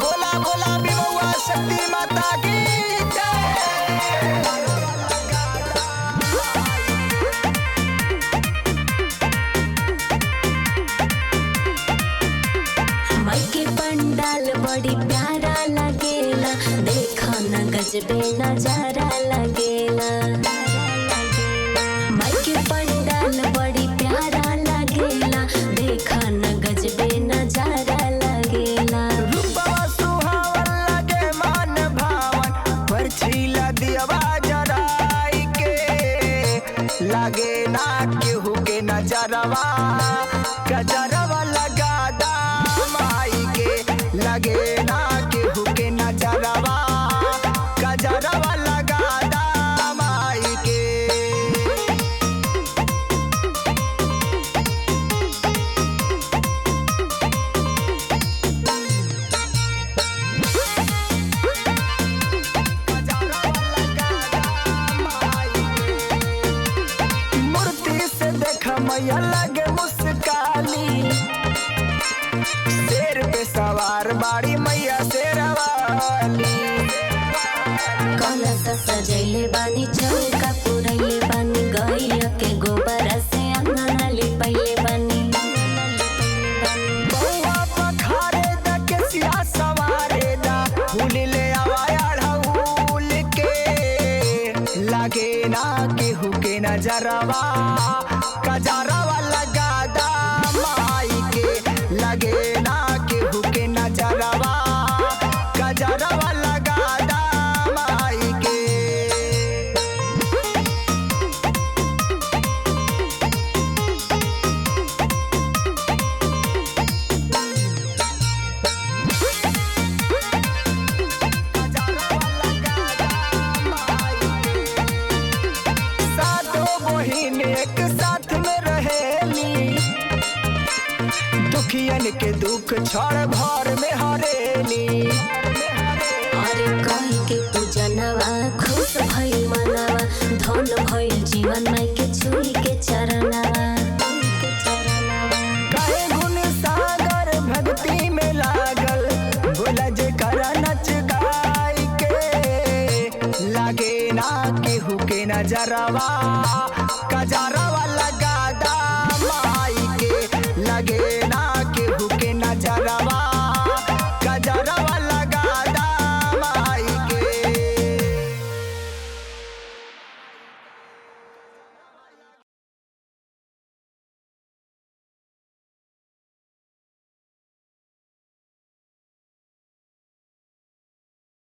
बोला बोला बिबुआ शक्ति माता की माई के पंडाल बड़ी प्यारा लगेला, देखा न गजबे नजारा लगेला। माई के पंडाल बड़ी प्यारा लगेला, देखा न गजबे नजारा लगेला। रूपवा सुहावन लगे मन भावन, परछीला दियवा जराई के लगे ना केहू के नजरवा, गजरवा लगा दा माई के लगे ना केहू के नजरवा, गजरवा लगा दा माई के। मूर्ति से देखा मैया लगे मुस्काली, शेर पे सवार बाड़ी मैया शेरवाली। कलश सजैले बानी, चौका पुरैले बानी, गैया के गोबर से अंगना लिपैले बानी। बउआ पखारे दा केसिया सवारे दा, फूल ले आवा अढ़ऊल के लगे ना केहू के नजरवा, गजरवा लगा दा माई के लगे ना केहू के नजरवा, गजरवा लगा दा माई के। सातों बहिन एक साथ में रहेली, दुखियन के दुख छोड़ भर में हरेली। अरे कही के पूजनवा, खुश भइल मनवा, धन भइल जीवन माई के छुई के चरणवा। कहे गुण सागर भक्ति में लागल, बोला जे करा नच गाई के लगे ना केहू के नजरवा,